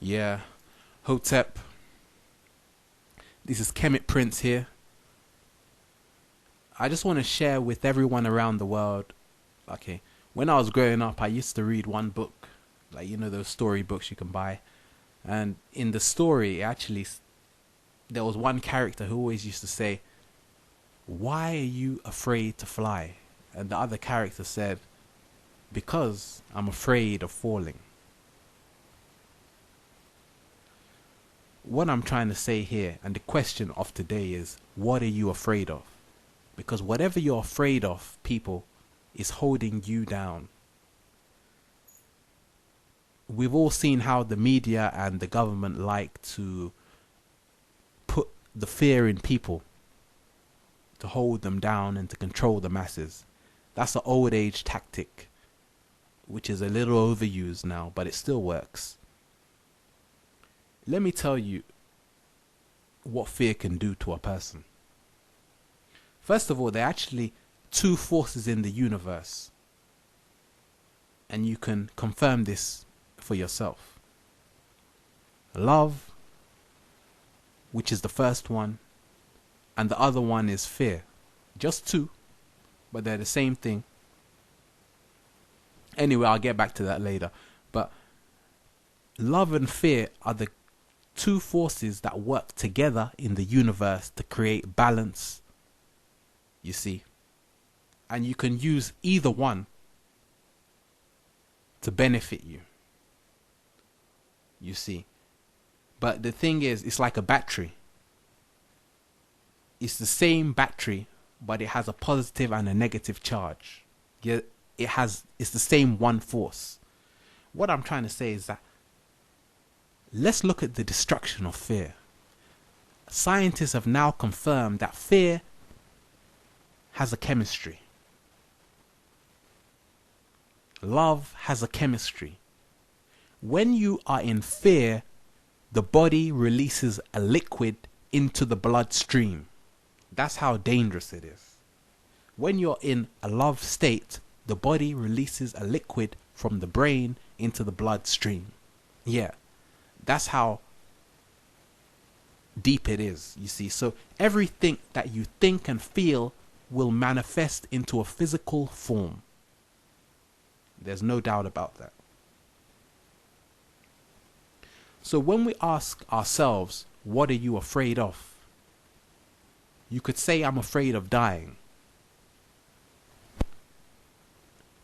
Yeah, Hotep. This is Kemet Prince here. I just want to share with everyone around the world. Okay, when I was growing up, I used to read one book, like those story books you can buy, and in the story, there was one character who always used to say, "Why are you afraid to fly?" And the other character said, "Because I'm afraid of falling." What I'm trying to say here, and the question of today is, what are you afraid of? Because whatever you're afraid of, people, is holding you down. We've all seen how the media and the government like to put the fear in people, to hold them down and to control the masses. That's an old age tactic, which is a little overused now, but it still works. Let me tell you what fear can do to a person. First of all, there are actually two forces in the universe, and you can confirm this for yourself. Love, which is the first one, and the other one is fear. Just two, but they're the same thing. Anyway, I'll get back to that later. But love and fear are the two forces that work together in the universe to create balance, you see. And you can use either one to benefit you, you see. But the thing is, it's like a battery. It's the same battery, but it has a positive and a negative charge. It's the same one force. What I'm trying to say is that let's look at the destruction of fear. Scientists have now confirmed that fear has a chemistry. Love has a chemistry. When you are in fear, the body releases a liquid into the bloodstream. That's how dangerous it is. When you're in a love state, the body releases a liquid from the brain into the bloodstream. Yeah. That's how deep it is, you see. So everything that you think and feel will manifest into a physical form. There's no doubt about that. So when we ask ourselves, what are you afraid of? You could say, I'm afraid of dying.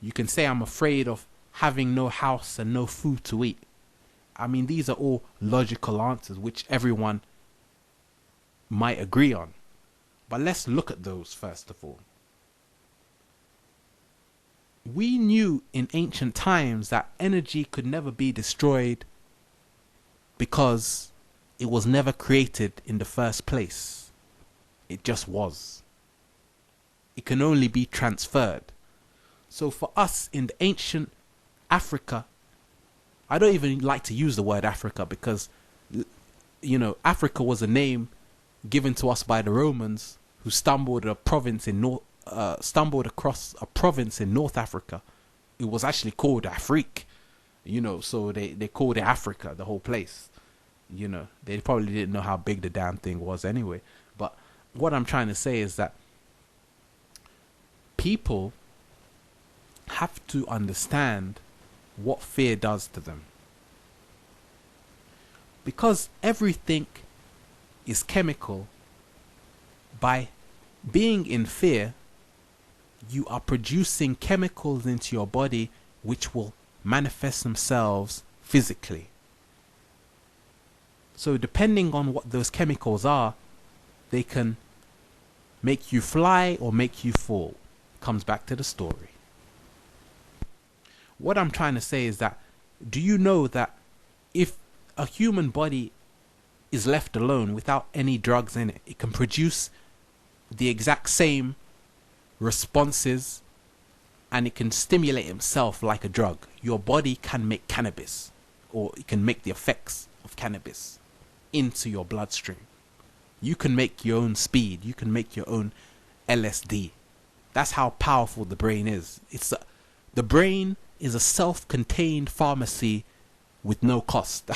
You can say, I'm afraid of having no house and no food to eat. I mean, these are all logical answers which everyone might agree on. But let's look at those first of all. We knew in ancient times that energy could never be destroyed because it was never created in the first place. It just was. It can only be transferred. So for us in the ancient Africa, I don't even like to use the word Africa because, Africa was a name given to us by the Romans who stumbled across a province in North Africa. It was actually called Afrique, so they called it Africa, the whole place. They probably didn't know how big the damn thing was anyway. But what I'm trying to say is that people have to understand what fear does to them. Because everything is chemical, by being in fear, you are producing chemicals into your body which will manifest themselves physically. So depending on what those chemicals are, they can make you fly or make you fall. Comes back to the story. What I'm trying to say is that, do you know that if a human body is left alone without any drugs in it, it can produce the exact same responses and it can stimulate itself like a drug? Your body can make cannabis, or it can make the effects of cannabis into your bloodstream. You can make your own speed. You can make your own LSD. That's how powerful the brain is. The brain is a self-contained pharmacy with no cost.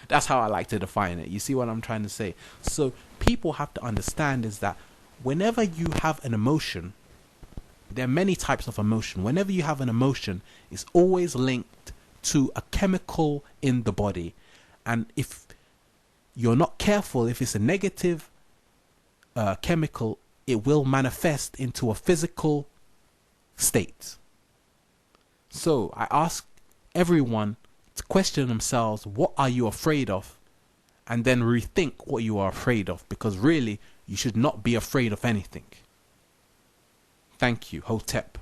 That's how I like to define it. You see what I'm trying to say? So people have to understand is that whenever you have an emotion, there are many types of emotion. Whenever you have an emotion, it's always linked to a chemical in the body. And if you're not careful, if it's a negative chemical, it will manifest into a physical state. So I ask everyone to question themselves, what are you afraid of? And then rethink what you are afraid of, because really you should not be afraid of anything. Thank you. Hotep.